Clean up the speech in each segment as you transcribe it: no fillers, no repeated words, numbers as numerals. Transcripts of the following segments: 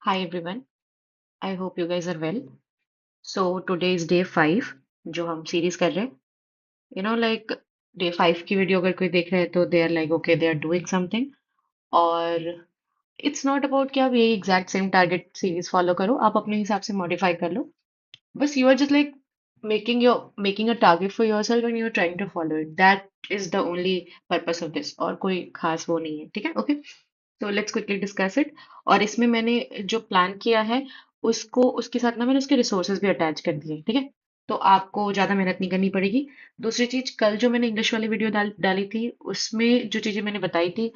Hi everyone, I hope you guys are well. So today is day 5 जो हम series कर रहे हैं. Like डे 5 की वीडियो अगर कोई देख रहा है तो they are like okay they are doing something. और इट्स नॉट अबाउट कि आप यही exact same target series follow करो, आप अपने हिसाब से मॉडिफाई कर लो. बस you are just like making a target for yourself and you are trying to follow it. That is the only purpose of this, और कोई खास वो नहीं है. ठीक है, ओके. तो लेट्स क्विकली डिस्कस इट. और इसमें मैंने जो प्लान किया है उसको उसके साथ ना मैंने उसके रिसोर्सेज भी अटैच कर दिए. ठीक है, तो आपको ज़्यादा मेहनत नहीं करनी पड़ेगी. दूसरी चीज, कल जो मैंने इंग्लिश वाली वीडियो डाली थी उसमें जो चीज़ें मैंने बताई थी,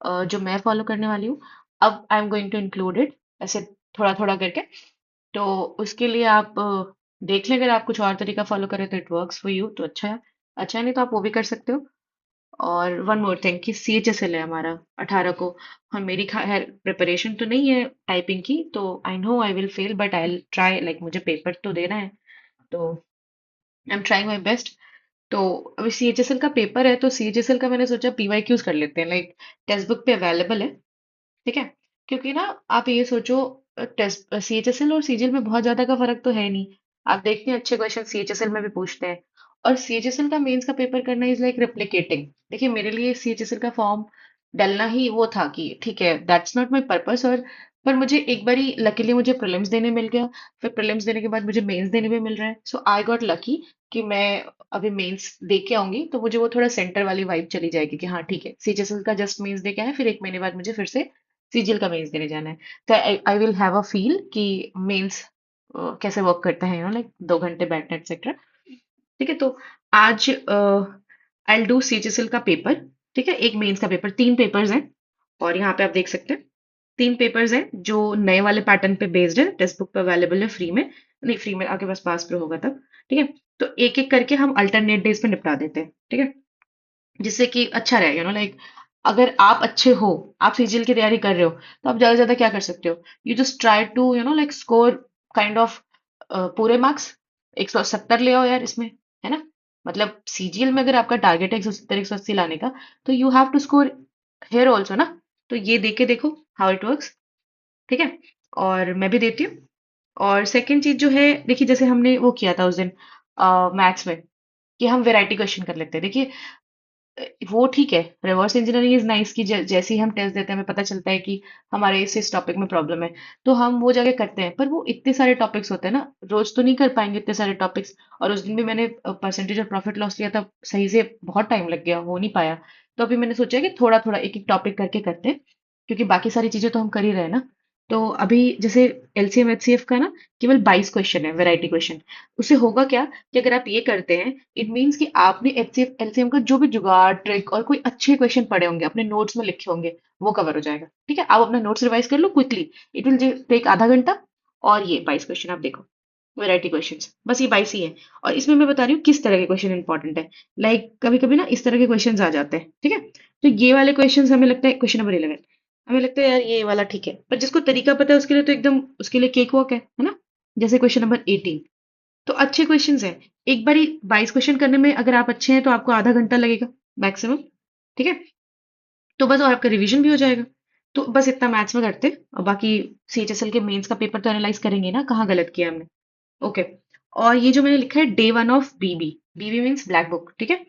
जो मैं फॉलो करने वाली हूँ, अब I am going to include it ऐसे थोड़ा थोड़ा करके. तो उसके लिए आप देख लें, अगर आप कुछ और तरीका फॉलो करें तो इट वर्क्स फॉर यू तो अच्छा है. अच्छा है, नहीं तो आप वो भी कर सकते हो. और वन मोर थिंग कि CHSL है हमारा 18 को. और मेरी खैर प्रिपरेशन तो नहीं है टाइपिंग की, तो I know I will fail but I will try. Like मुझे पेपर तो देना है, तो I am trying my best. तो अभी CHSL का पेपर है, तो CHSL का मैंने सोचा PYQs कर लेते हैं. लाइक टेक्स्ट बुक पे अवेलेबल है. ठीक है, क्योंकि ना आप ये सोचो, टेस्ट CHSL और CGL में बहुत ज्यादा का फर्क तो है नहीं. आप देखते हैं अच्छे क्वेश्चन CHSL में भी पूछते हैं. और CHSL का मेंस का पेपर करना इज लाइक रेप्लिकेटिंग. देखिए मेरे लिए CHSL का फॉर्म डालना ही वो था कि ठीक है, दैट्स नॉट माय पर्पस. और पर मुझे एक बारी लकीली मुझे प्रीलिम्स देने मिल गया. फिर प्रीलिम्स देने के बाद मुझे मेंस देने भी मिल रहा है. सो आई गॉट लकी कि मैं अभी मेंस दे के आऊंगी, तो मुझे वो थोड़ा सेंटर वाली वाइब चली जाएगी कि हाँ ठीक है, CHSL का जस्ट मेंस दे के आए, फिर एक महीने बाद मुझे फिर से CGL का मेंस देने जाना है. तो I will have a feel कि मेंस कैसे वर्क करता है, लाइक 2 घंटे बैठना एक्सेट्रा. ठीक है, तो आज आई डू CHSL का पेपर. ठीक है, एक मेंस का पेपर, 3 पेपर्स हैं. और यहाँ पे आप देख सकते हैं 3 पेपर्स हैं जो नए वाले पैटर्न पे बेस्ड है. टेक्स्ट बुक पे अवेलेबल है फ्री में. नहीं, फ्री में आपके पास पास प्रो होगा तब. ठीक है, तो एक एक करके हम अल्टरनेट डेज पे निपटा देते हैं. ठीक है, जिससे कि अच्छा रहे, लाइक अगर आप अच्छे हो, आप सीजीएल की तैयारी कर रहे हो, तो आप ज्यादा से ज्यादा क्या कर सकते हो. You just try to like score kind of पूरे मार्क्स. 170 ले आओ यार इसमें, है ना. मतलब सीजीएल में अगर आपका टारगेट है 170 180 लाने का, तो you have to score here also ना. तो ये देख के देखो हाउ इट वर्क्स. ठीक है, और मैं भी देती हूँ. और सेकंड चीज जो है, देखिए जैसे हमने वो किया था उस दिन मैथ्स में, कि हम वैरायटी क्वेश्चन कर लेते हैं. देखिए वो ठीक है, रिवर्स इंजीनियरिंग इज नाइस कि जैसे ही हम टेस्ट देते हैं हमें पता चलता है कि हमारे इस टॉपिक में प्रॉब्लम है, तो हम वो जगह करते हैं. पर वो इतने सारे टॉपिक्स होते हैं ना, रोज तो नहीं कर पाएंगे इतने सारे टॉपिक्स. और उस दिन भी मैंने परसेंटेज और प्रॉफिट लॉस लिया था, सही से बहुत टाइम लग गया, हो नहीं पाया. तो अभी मैंने सोचा कि थोड़ा थोड़ा एक एक टॉपिक करके करते हैं, क्योंकि बाकी सारी चीजें तो हम कर ही रहे हैं ना. तो अभी जैसे LCM HCF का ना केवल 22 क्वेश्चन है, वैरायटी क्वेश्चन. उससे होगा क्या कि अगर आप ये करते हैं, इट मीन्स कि आपने HCF LCM का जो भी जुगाड़ ट्रिक और कोई अच्छे क्वेश्चन पढ़े होंगे, अपने नोट्स में लिखे होंगे, वो कवर हो जाएगा. ठीक है, आप अपना नोट्स रिवाइज कर लो क्विकली. इट विल टेक आधा घंटा. और ये 22 क्वेश्चन आप देखो, वैरायटी क्वेश्चंस, बस ये 22 ही है. और इसमें मैं बता रही हूँ किस तरह के क्वेश्चन इंपॉर्टेंट है. लाइक कभी कभी ना इस तरह के क्वेश्चन आ जाते हैं. ठीक है, तो ये वाले क्वेश्चन हमें लगता है, क्वेश्चन नंबर 11, हमें लगता है यार ये वाला ठीक है, पर जिसको तरीका पता है उसके लिए तो एकदम, उसके लिए केक वॉक है ना. जैसे क्वेश्चन नंबर 18, तो अच्छे क्वेश्चंस हैं. एक बारी 22 क्वेश्चन करने में अगर आप अच्छे हैं तो आपको आधा घंटा लगेगा मैक्सिमम. ठीक है, तो बस, और आपका रिवीजन भी हो जाएगा. तो बस इतना मैथ्स में करते हैं, और बाकी CHSL के मेंस का पेपर तो एनालाइज करेंगे ना, कहाँ गलत किया हमने. ओके. और ये जो मैंने लिखा है day 1 of BB, BB means black book. ठीक है,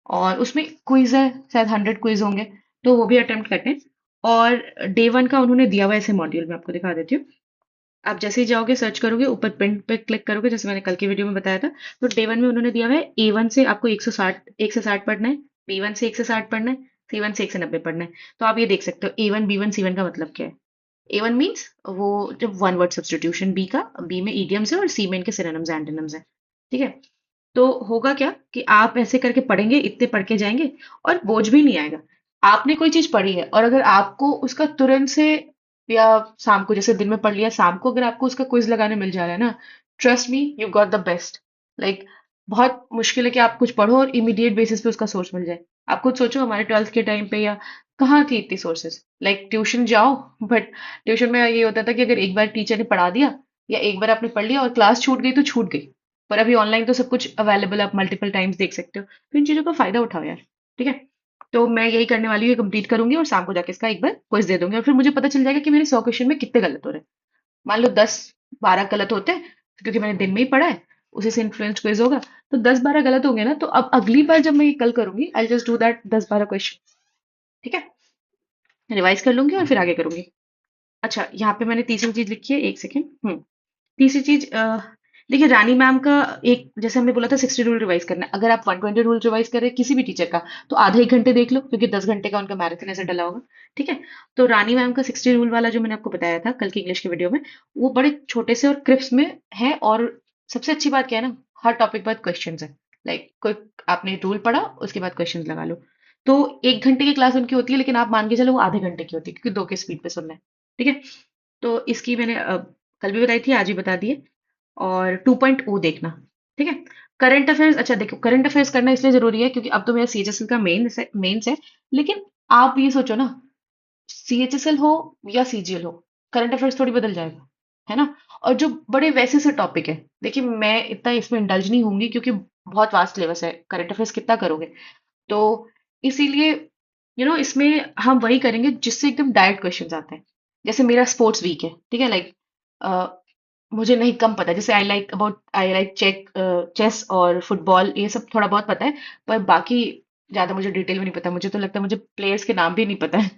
और उसमें क्विज है, शायद 100 क्विज होंगे, तो वो भी अटेम्प्ट करते हैं. और डे 1 का उन्होंने दिया हुआ ऐसे मॉड्यूल, मैं आपको दिखा देती हूँ. आप जैसे ही जाओगे, सर्च करोगे, ऊपर प्रिंट पे क्लिक करोगे, जैसे मैंने कल की वीडियो में बताया था, तो डे 1 में उन्होंने दिया हुआ है A1 से आपको 160 पढ़ना है, B1 से 160 पढ़ना है, C1 से 190 पढ़ना है. तो आप ये देख सकते हो A1 B1 C1 का मतलब क्या है. A1 मीन्स वो जब वन वर्ड सब्स्टिट्यूशन, B में इडियम्स है और C में इनके सिनोनिम्स एंटोनिम्स है. ठीक है, तो होगा क्या कि आप ऐसे करके पढ़ेंगे, इतने पढ़ के जाएंगे, और बोझ भी नहीं आएगा. आपने कोई चीज पढ़ी है और अगर आपको उसका तुरंत से, या शाम को, जैसे दिन में पढ़ लिया, शाम को अगर आपको उसका क्विज लगाने मिल जा रहा है ना, trust me you got the best. Like बहुत मुश्किल है कि आप कुछ पढ़ो और इमीडिएट बेसिस पे उसका सोर्स मिल जाए. आप खुद सोचो हमारे 12th के टाइम पे, या कहाँ थी इतनी सोर्सेज. लाइक ट्यूशन जाओ, बट ट्यूशन में ये होता था कि अगर एक बार टीचर ने पढ़ा दिया, या एक बार आपने पढ़ लिया और क्लास छूट गई तो छूट गई. पर अभी ऑनलाइन तो सब कुछ अवेलेबल है, आप मल्टीपल टाइम्स देख सकते हो. तो इन चीजों का फायदा उठाओ यार. ठीक है, तो मैं यही करने वाली हूँ, कंप्लीट करूंगी और शाम को जाके इसका एक बार क्विज दे दूंगी, और फिर मुझे पता चल जाएगा कि मेरे 100 क्वेश्चन में कितने गलत हो रहे हैं. मान लो 10-12 गलत होते हैं, क्योंकि मैंने दिन में ही पढ़ा है, उसी से इन्फ्लुएंस क्विज होगा, तो 10-12 गलत होंगे ना, तो अब अगली बार जब मैं ये कल करूंगी I just do that 10-12 question. ठीक है, रिवाइज कर लूंगी और फिर आगे करूंगी। अच्छा, यहाँ पे मैंने तीसरी चीज लिखी है, एक सेकेंड। तीसरी चीज, देखिए रानी मैम का, एक जैसे हमने बोला था 60 रूल रिवाइज करना है, अगर आप 120 रूल रिवाइज कर रहे हैं किसी भी टीचर का, तो आधा एक घंटे देख लो, क्योंकि 10 घंटे का उनका मैराथन ऐसे डला होगा। ठीक है, तो रानी मैम का 60 रूल वाला जो मैंने आपको बताया था कल की इंग्लिश की वीडियो में, वो बड़े छोटे से और क्रिप्स में है। और सबसे अच्छी बात क्या है ना, हर टॉपिक पर क्वेश्चन है। लाइक कोई, आपने रूल पढ़ा, उसके बाद क्वेश्चन लगा लो। तो 1 घंटे की क्लास उनकी होती है, लेकिन आप मान के चलो वो आधे घंटे की होती है, क्योंकि दो के स्पीड पे सुनना है। ठीक है, तो इसकी मैंने कल भी बताई थी, आज ही बता दिए। और 2.0 देखना। ठीक है, करंट अफेयर्स, अच्छा देखो, करंट अफेयर्स करना इसलिए जरूरी है क्योंकि अब तो मेरा सीएचएसएल का मेंस है। लेकिन आप ये सोचो ना, सीएचएसएल हो या सीजीएल हो, करंट अफेयर्स थोड़ी बदल जाएगा, है ना। और जो बड़े वैसे से टॉपिक है, देखिए मैं इतना इसमें इंडल्ज नहीं होंगी, क्योंकि बहुत वास्ट सिलेबस है, करंट अफेयर्स कितना करोगे। तो इसीलिए इसमें हम वही करेंगे जिससे एकदम डायरेक्ट क्वेश्चंस आते हैं। जैसे मेरा स्पोर्ट्स वीक है, ठीक है, लाइक मुझे नहीं कम पता है, जैसे आई लाइक चेस और फुटबॉल, ये सब थोड़ा बहुत पता है। पर बाकी ज्यादा मुझे डिटेल में नहीं पता, मुझे तो लगता है मुझे प्लेयर्स के नाम भी नहीं पता है।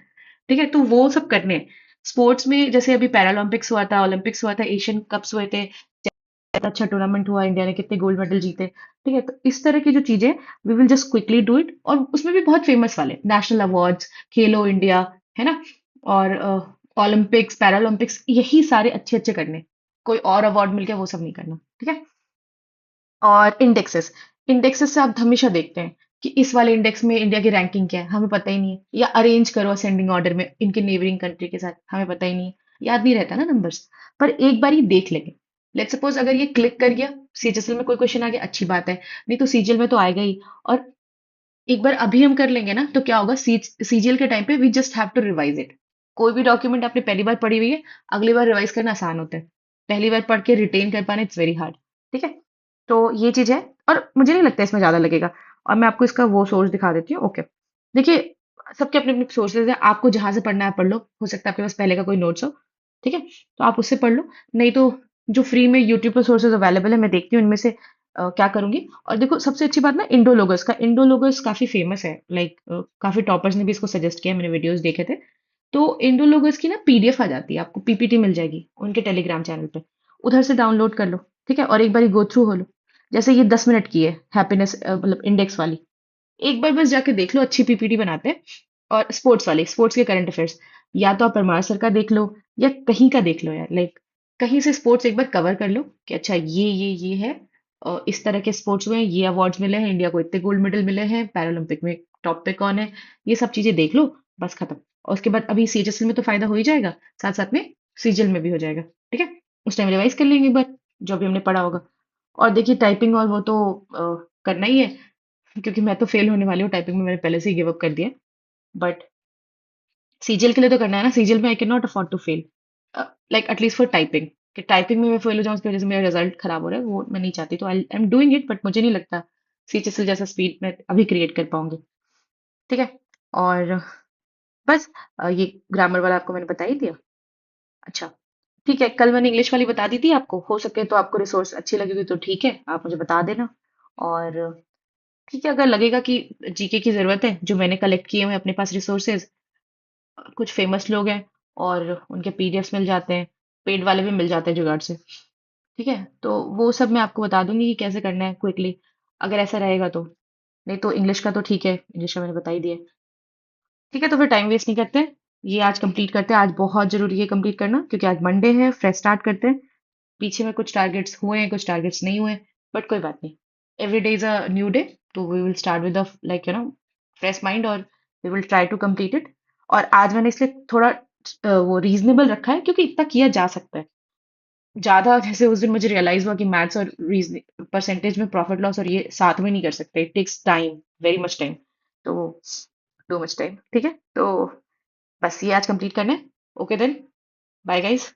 ठीक है, तो वो सब करने हैं। स्पोर्ट्स में जैसे अभी पैरालंपिक्स हुआ था, ओलंपिक्स हुआ था, एशियन कप्स हुए थे, अच्छा टूर्नामेंट हुआ, इंडिया ने कितने गोल्ड मेडल जीते। ठीक है, तो इस तरह की जो चीजें, we will just quickly do it. और उसमें भी बहुत फेमस वाले नेशनल अवार्ड्स, खेलो इंडिया, है ना, और ओलंपिक्स, पैरालंपिक्स, यही सारे अच्छे अच्छे करने। कोई और अवार्ड मिल गया वो सब नहीं करना। ठीक है, और इंडेक्सेस, इंडेक्सेस से आप हमेशा देखते हैं कि इस वाले इंडेक्स में इंडिया की रैंकिंग क्या है, हमें पता ही नहीं है। या अरेंज करो असेंडिंग ऑर्डर में इनके नेबरिंग कंट्री के साथ, हमें पता ही नहीं है, याद नहीं रहता ना नंबर्स। पर एक बार ही देख लेंगे। लेट्स सपोज अगर ये क्लिक कर गया, सीजीएल में कोई क्वेश्चन आ गया, अच्छी बात है, नहीं तो सीजीएल में तो आएगा ही। और एक बार अभी हम कर लेंगे ना, तो क्या होगा, सीजीएल के टाइम पे we just have to revise it. कोई भी डॉक्यूमेंट आपने पहली बार पढ़ी हुई है, अगली बार रिवाइज करना आसान होता है। पहली बार पढ़ के रिटेन कर पाना, इट्स वेरी हार्ड। ठीक है, तो ये चीज है। और मुझे नहीं लगता इसमें ज्यादा लगेगा। और मैं आपको इसका वो सोर्स दिखा देती हूँ। ओके, देखिए, सबके अपने अपने सोर्सेज है, आपको जहां से पढ़ना है पढ़ लो, हो सकता है आपके पास पहले का कोई नोट्स हो। ठीक है, तो आप उससे पढ़ लो। नहीं तो जो फ्री में यूट्यूब पर सोर्सेज अवेलेबल है, मैं देखती हूँ इनमें से क्या करूंगी। और देखो, सबसे अच्छी बात ना, इंडोलोगस काफी फेमस है, लाइक काफी टॉपर्स ने भी इसको सजेस्ट किया, मैंने वीडियोस देखे थे। तो इंडोलोगस की ना पीडीएफ आ जाती है, आपको पीपीटी मिल जाएगी उनके टेलीग्राम चैनल पे, उधर से डाउनलोड कर लो। ठीक है, और एक बार गो थ्रू हो लो। जैसे ये 10 मिनट की है, हैप्पीनेस मतलब इंडेक्स वाली, एक बार बस जाके देख लो, अच्छी पीपीटी बनाते हैं। और स्पोर्ट्स के करंट अफेयर्स, या तो आप परमार सर का देख लो, या कहीं का देख लो यार, लाइक कहीं से स्पोर्ट्स एक बार कवर कर लो कि अच्छा ये है, इस तरह के स्पोर्ट्स में ये अवार्ड्स मिले हैं, इंडिया को इतने गोल्ड मेडल मिले हैं, पैरालंपिक में टॉप पे कौन है, ये सब चीजें देख लो, बस खत्म। और उसके बाद अभी सीएचएसएल में तो फायदा हो ही जाएगा, साथ साथ में सीजीएल में भी हो जाएगा। ठीक है, उस टाइम रिवाइज कर लेंगे एक बार, जो भी हमने पढ़ा होगा। और देखिए टाइपिंग और वो तो करना ही है, क्योंकि मैं तो फेल होने वाली हूँ टाइपिंग में, मैंने पहले से ही गिव अप कर दिया। बट सीजीएल के लिए तो करना है ना, सीजीएल में I can not afford to fail, like at least for typing. कि टाइपिंग में मैं फेल हो जाऊँ, उसकी वजह से मेरा रिजल्ट खराब हो रहा है, वो मैं नहीं चाहती। तो I am doing it, but मुझे नहीं लगता सीएचएसएल जैसा स्पीड मैं अभी क्रिएट कर पाऊंगी। ठीक है, और बस ये ग्रामर वाला आपको मैंने बता ही दिया। अच्छा, ठीक है, कल मैंने इंग्लिश वाली बता दी थी आपको, हो सके तो आपको रिसोर्स अच्छी लगेगी तो ठीक है, आप मुझे बता देना। और ठीक है, अगर लगेगा कि जीके की जरूरत है, जो मैंने कलेक्ट किए हुए हैं अपने पास रिसोर्सेज, कुछ फेमस लोग हैं और उनके पीडीएफ्स मिल जाते हैं, पेड वाले भी मिल जाते हैं जुगाड़ से। ठीक है, तो वो सब मैं आपको बता दूंगी कि कैसे करना है क्विकली, अगर ऐसा रहेगा तो। नहीं तो इंग्लिश का तो ठीक है, इंग्लिश का मैंने बता ही दिया। ठीक है, तो फिर टाइम वेस्ट नहीं करते, ये आज कंप्लीट करते हैं। आज बहुत जरूरी है कंप्लीट करना, क्योंकि आज मंडे है, फ्रेश स्टार्ट करते हैं। पीछे में कुछ टारगेट्स हुए हैं, कुछ टारगेट्स नहीं हुए, बट कोई बात नहीं। Every day is a new day, तो we will start with like fresh mind, और we will try to complete it. और आज मैंने इसलिए थोड़ा वो रीजनेबल रखा है, क्योंकि इतना किया जा सकता है। ज्यादा जैसे उस दिन मुझे रियलाइज हुआ कि मैथ्स और रीजन परसेंटेज में प्रॉफिट लॉस और ये साथ में नहीं कर सकते, it takes time, very much time. तो टू मच टाइम। ठीक है, तो बस ये आज कंप्लीट करना है। Okay then, bye guys.